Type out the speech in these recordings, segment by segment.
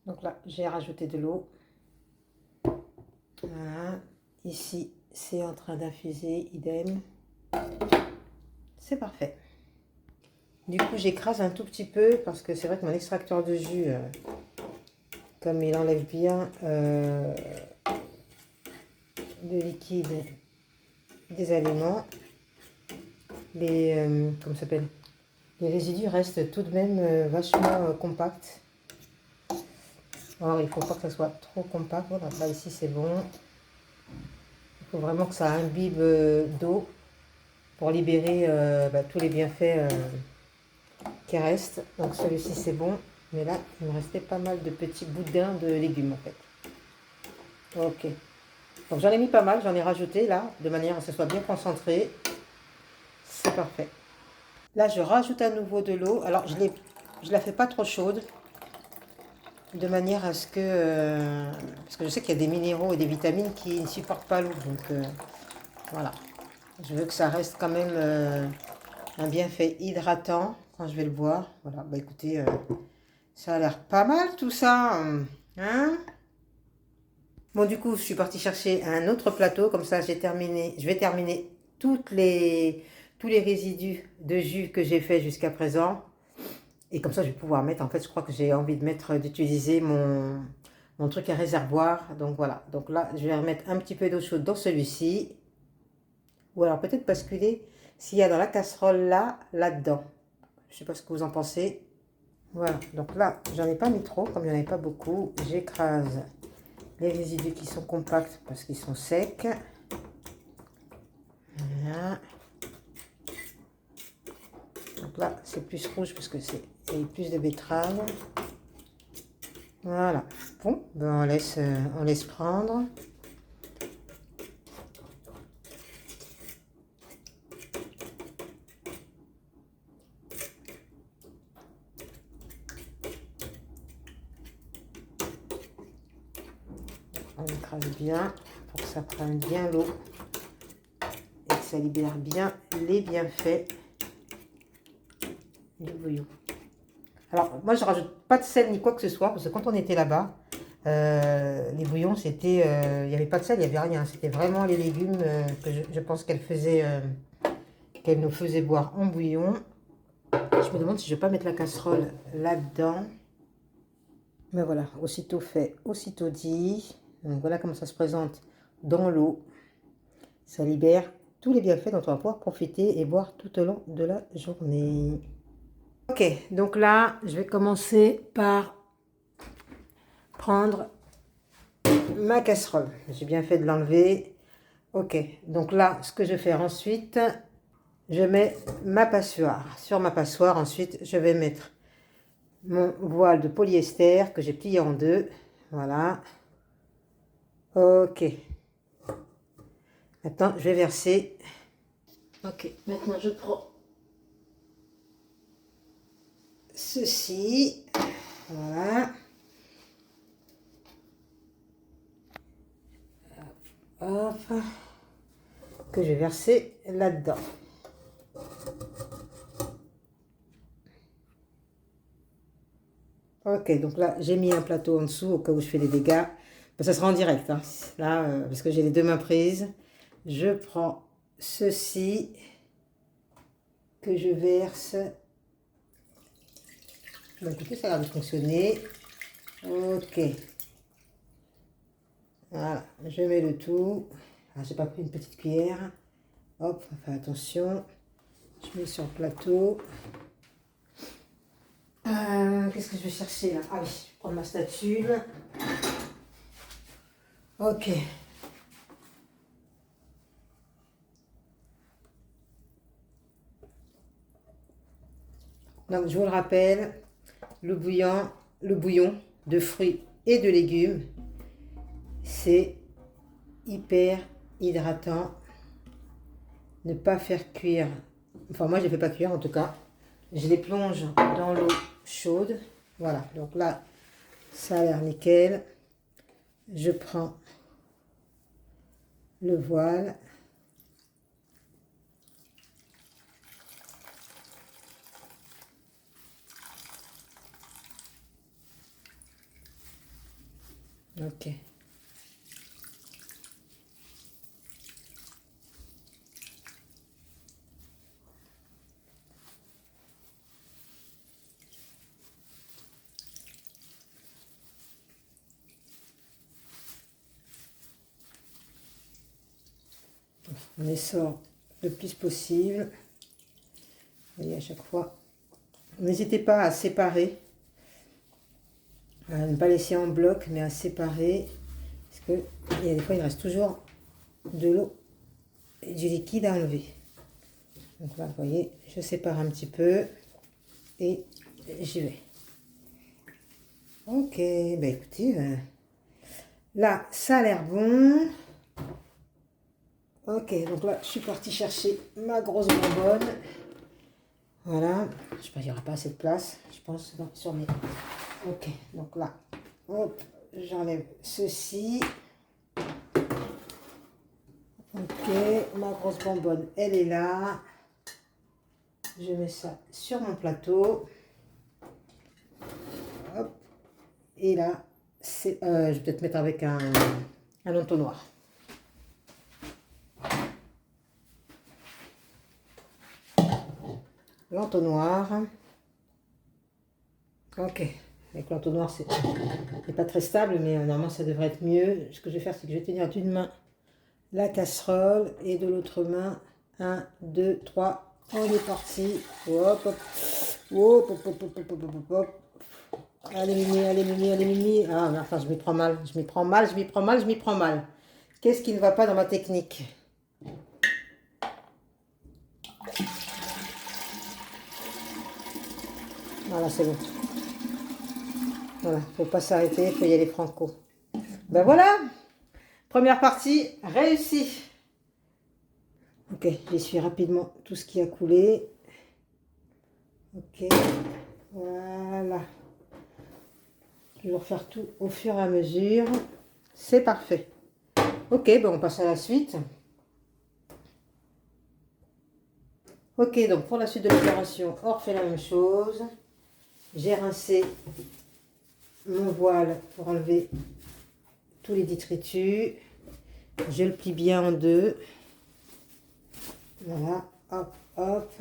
Donc là, j'ai rajouté de l'eau. Voilà. Ici, c'est en train d'infuser, idem. C'est parfait. Du coup, j'écrase un tout petit peu parce que c'est vrai que mon extracteur de jus, comme il enlève bien le liquide des aliments, comment ça s'appelle, les résidus restent tout de même vachement compacts. Alors, il ne faut pas que ça soit trop compact. Voilà, là, ici, c'est bon. Il faut vraiment que ça imbibe d'eau pour libérer tous les bienfaits qui restent. Donc, celui-ci, c'est bon. Mais là, il me restait pas mal de petits boudins de légumes, en fait. Ok. Donc, j'en ai mis pas mal. J'en ai rajouté, là, de manière à ce que ce soit bien concentré. C'est parfait. Là, je rajoute à nouveau de l'eau. Alors, je la fais pas trop chaude, de manière à ce que... parce que je sais qu'il y a des minéraux et des vitamines qui ne supportent pas l'eau. Donc, voilà. Je veux que ça reste quand même un bienfait hydratant quand je vais le boire. Voilà, bah écoutez, ça a l'air pas mal tout ça. Hein? Bon, du coup, je suis partie chercher un autre plateau. Comme ça, j'ai terminé. Je vais terminer tous les résidus de jus que j'ai fait jusqu'à présent. Et comme ça, je vais pouvoir mettre, en fait, je crois que j'ai envie de mettre, d'utiliser mon truc à réservoir. Donc voilà. Donc là, je vais remettre un petit peu d'eau chaude dans celui-ci. Ou alors peut-être basculer s'il y a dans la casserole là, là-dedans. Je ne sais pas ce que vous en pensez. Voilà. Donc là, j'en ai pas mis trop, comme il n'y en avait pas beaucoup. J'écrase les résidus qui sont compacts parce qu'ils sont secs. Voilà. Donc là, c'est plus rouge parce que c'est plus de betterave. Voilà. Bon, ben on laisse prendre. On écrase bien pour que ça prenne bien l'eau et que ça libère bien les bienfaits du bouillon. Alors, moi, je rajoute pas de sel ni quoi que ce soit, parce que quand on était là-bas, les bouillons, c'était, il n'y avait pas de sel, il n'y avait rien. C'était vraiment les légumes que je pense qu'elle nous faisait boire en bouillon. Je me demande si je ne vais pas mettre la casserole là-dedans. Mais voilà, aussitôt fait, aussitôt dit. Donc voilà comment ça se présente dans l'eau. Ça libère tous les bienfaits dont on va pouvoir profiter et boire tout au long de la journée. Ok, donc là, je vais commencer par prendre ma casserole. J'ai bien fait de l'enlever. Ok, donc là, ce que je vais faire ensuite, je mets ma passoire. Sur ma passoire, ensuite, je vais mettre mon voile de polyester que j'ai plié en deux. Voilà. Ok. Maintenant, je vais verser. Ok, maintenant je prends ceci. Voilà. Hop. Que je vais verser là-dedans. Ok, donc là, j'ai mis un plateau en dessous au cas où je fais des dégâts. Ben, ça sera en direct, hein. Là, parce que j'ai les deux mains prises. Je prends ceci que je verse. Bon, écoutez, ça a l'air de fonctionner. Ok. Voilà, je mets le tout. Ah, j'ai pas pris une petite cuillère. Hop, on fait attention. Je mets sur le plateau. Qu'est-ce que je vais chercher là? Ah oui, je prends ma spatule. Ok. Donc, je vous le rappelle, le bouillon de fruits et de légumes, c'est hyper hydratant. Ne pas faire cuire. Enfin, moi, je ne les fais pas cuire en tout cas. Je les plonge dans l'eau chaude. Voilà, donc là, ça a l'air nickel. Je prends le voile. Ok. On essore le plus possible. Vous voyez, à chaque fois. N'hésitez pas à séparer. À ne pas laisser en bloc, mais à séparer. Parce que il y a des fois, il reste toujours de l'eau et du liquide à enlever. Donc là, vous voyez, je sépare un petit peu et j'y vais. Ok, bah écoutez, là, ça a l'air bon. Ok, donc là, je suis partie chercher ma grosse bonbonne. Voilà, je sais pas, il n'y aura pas assez de place, je pense, sur mes... Ok, donc là, hop, j'enlève ceci. Ok, ma grosse bonbonne, elle est là. Je mets ça sur mon plateau. Hop, et là, c'est, je vais peut-être mettre avec un entonnoir. L'entonnoir. Ok, avec l'entonnoir, c'est pas très stable, mais normalement, ça devrait être mieux. Ce que je vais faire, c'est que je vais tenir d'une main la casserole et de l'autre main, 1, 2, 3, on est parti. Hop, hop, hop, hop, hop, hop, hop, hop, hop. Allez, Mimi, allez, Mimi, allez, Mimi. Ah, mais enfin, je m'y prends mal, je m'y prends mal, je m'y prends mal, je m'y prends mal. Qu'est-ce qui ne va pas dans ma technique? Voilà, c'est bon. Voilà, faut pas s'arrêter, faut y aller franco. Ben voilà, première partie réussie. Ok, j'essuie rapidement tout ce qui a coulé. Ok, voilà. Toujours faire tout au fur et à mesure. C'est parfait. Ok, bon, on passe à la suite. Ok, donc pour la suite de l'opération, on refait la même chose. J'ai rincé mon voile pour enlever tous les détritus. Je le plie bien en deux. Voilà, hop, hop.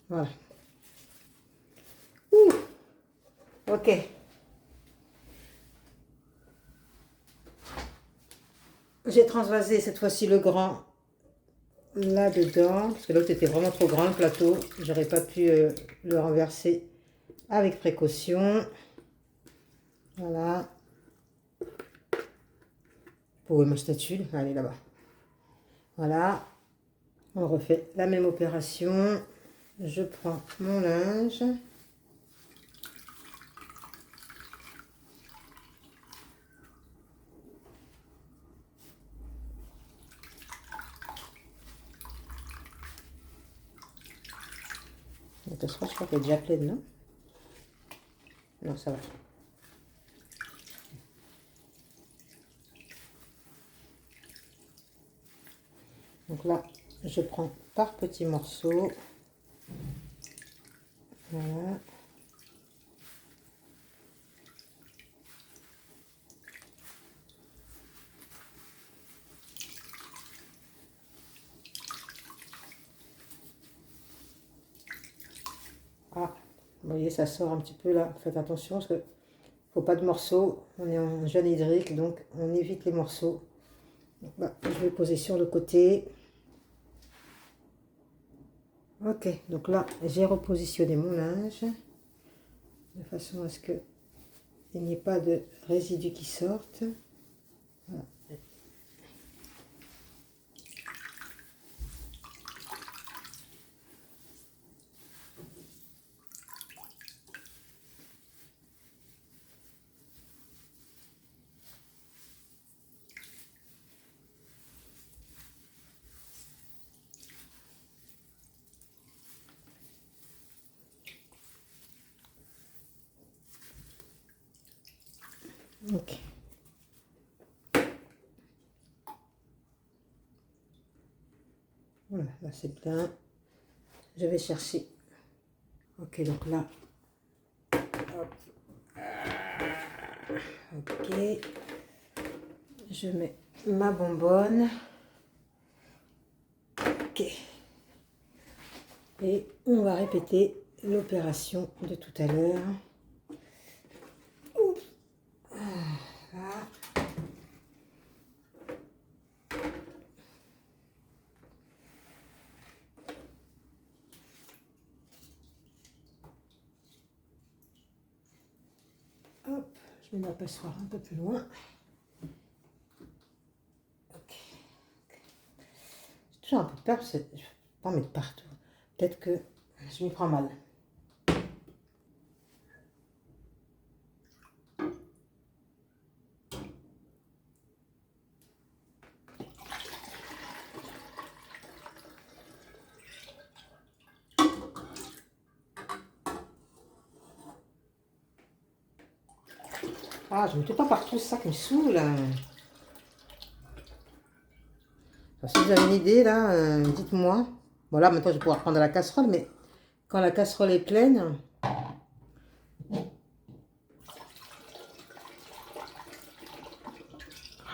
Voilà. Ouh. Ok. J'ai transvasé cette fois-ci le grand là-dedans, parce que l'autre était vraiment trop grand le plateau. J'aurais pas pu le renverser avec précaution. Voilà. Pour ma statue, elle est là-bas. Voilà. On refait la même opération. Je prends mon linge. De toute façon, je crois qu'elle est déjà pleine, non? Non, ça va. Donc là, je prends par petits morceaux. Voilà. Ah, vous voyez, ça sort un petit peu là. Faites attention parce que faut pas de morceaux. On est en gel hydrique, donc on évite les morceaux. Donc là, je vais poser sur le côté. Ok, donc là, j'ai repositionné mon linge de façon à ce que il n'y ait pas de résidus qui sortent. Voilà. Ok. Voilà, là c'est plein. Je vais chercher. Ok, donc là, hop. Ok. Je mets ma bonbonne. Ok. Et on va répéter l'opération de tout à l'heure. Voilà. Hop, je mets ma passoire un peu plus loin. Ok. J'ai toujours un peu peur, parce que je ne vais pas en mettre partout. Peut-être que je m'y prends mal. Ah, je mets tout le temps partout, c'est ça qui me saoule. Alors, si vous avez une idée, là, dites-moi. Bon, là, maintenant, je vais pouvoir prendre la casserole, mais quand la casserole est pleine...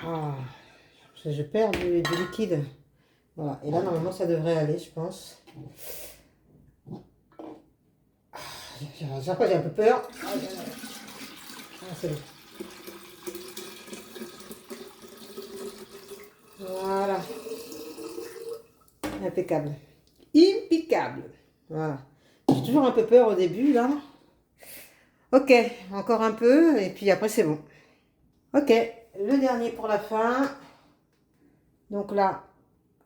Ah, je perds du liquide. Voilà, et là, normalement, ça devrait aller, je pense. Chaque fois, j'ai un peu peur. Ah, c'est bon. Voilà. Impeccable. Impeccable. Voilà. J'ai toujours un peu peur au début, là. Ok, encore un peu, et puis après, c'est bon. Ok, le dernier pour la fin. Donc là,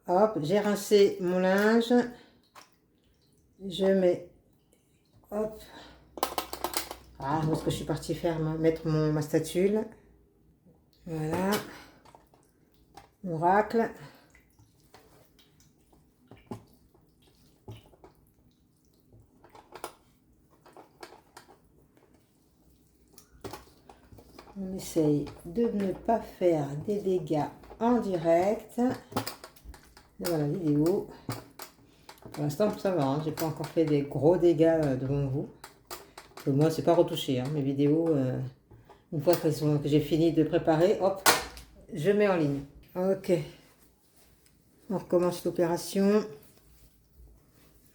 hop, j'ai rincé mon linge. Je mets, hop. Ah, où est-ce que je suis partie faire, mettre ma statule. Voilà. On racle. On essaye de ne pas faire des dégâts en direct. Voilà la vidéo. Pour l'instant, ça va. Hein, j'ai pas encore fait des gros dégâts devant vous. Pour moi, c'est pas retouché. Hein, mes vidéos, une fois que j'ai fini de préparer, hop, je mets en ligne. Ok. On recommence l'opération.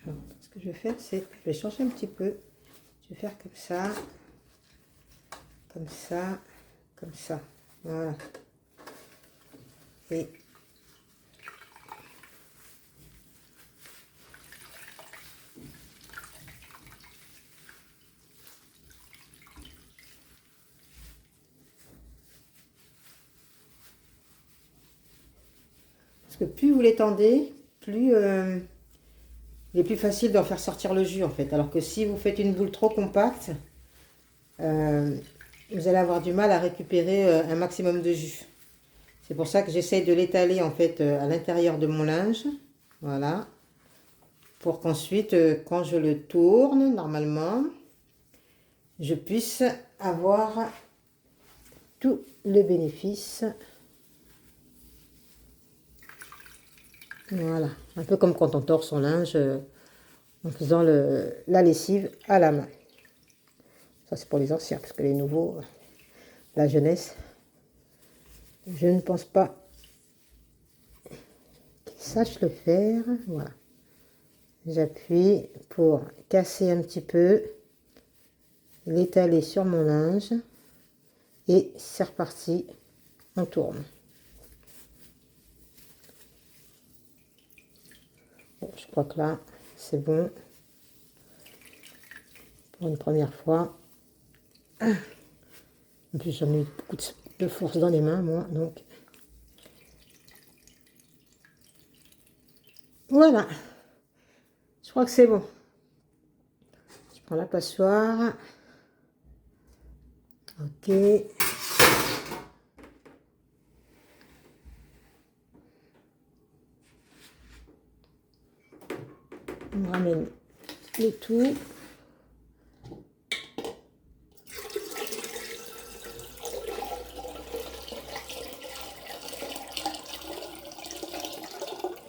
Ce que je vais faire, c'est je vais changer un petit peu. Je vais faire comme ça. Comme ça. Comme ça. Voilà. Et parce que plus vous l'étendez, plus il est plus facile d'en faire sortir le jus en fait. Alors que si vous faites une boule trop compacte, vous allez avoir du mal à récupérer un maximum de jus. C'est pour ça que j'essaye de l'étaler en fait à l'intérieur de mon linge. Voilà. Pour qu'ensuite, quand je le tourne, normalement, je puisse avoir tout le bénéfice. Voilà. Un peu comme quand on tord son linge en faisant la lessive à la main. Ça, c'est pour les anciens, parce que les nouveaux, la jeunesse, je ne pense pas qu'ils sachent le faire. Voilà. J'appuie pour casser un petit peu, l'étaler sur mon linge, et c'est reparti, on tourne. Bon, je crois que là, c'est bon. Pour une première fois. En plus, j'en ai eu beaucoup de force dans les mains, moi, donc. Voilà. Je crois que c'est bon. Je prends la passoire. Ok. On ramène le tout.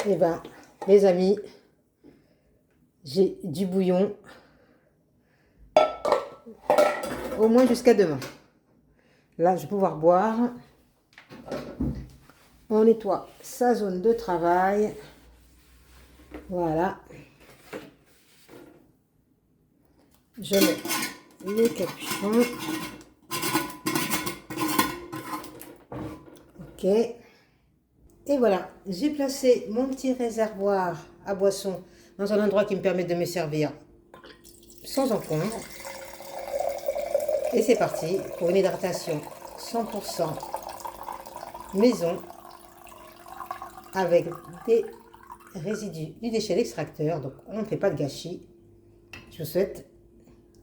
Et ben, les amis, j'ai du bouillon au moins jusqu'à demain. Là, je vais pouvoir boire. On nettoie sa zone de travail. Voilà. Je mets le capuchon. Ok. Et voilà, j'ai placé mon petit réservoir à boisson dans un endroit qui me permet de me servir sans encombre. Et c'est parti pour une hydratation 100% maison avec des résidus du déchet d'extracteur. Donc on ne fait pas de gâchis. Je vous souhaite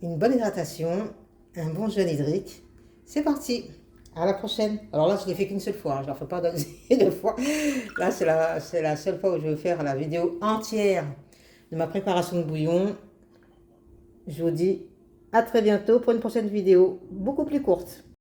une bonne hydratation, un bon gel hydrique. C'est parti, à la prochaine. Alors là, je ne l'ai fait qu'une seule fois, je ne leur fais pas deux fois. Là, c'est la seule fois où je vais faire la vidéo entière de ma préparation de bouillon. Je vous dis à très bientôt pour une prochaine vidéo beaucoup plus courte.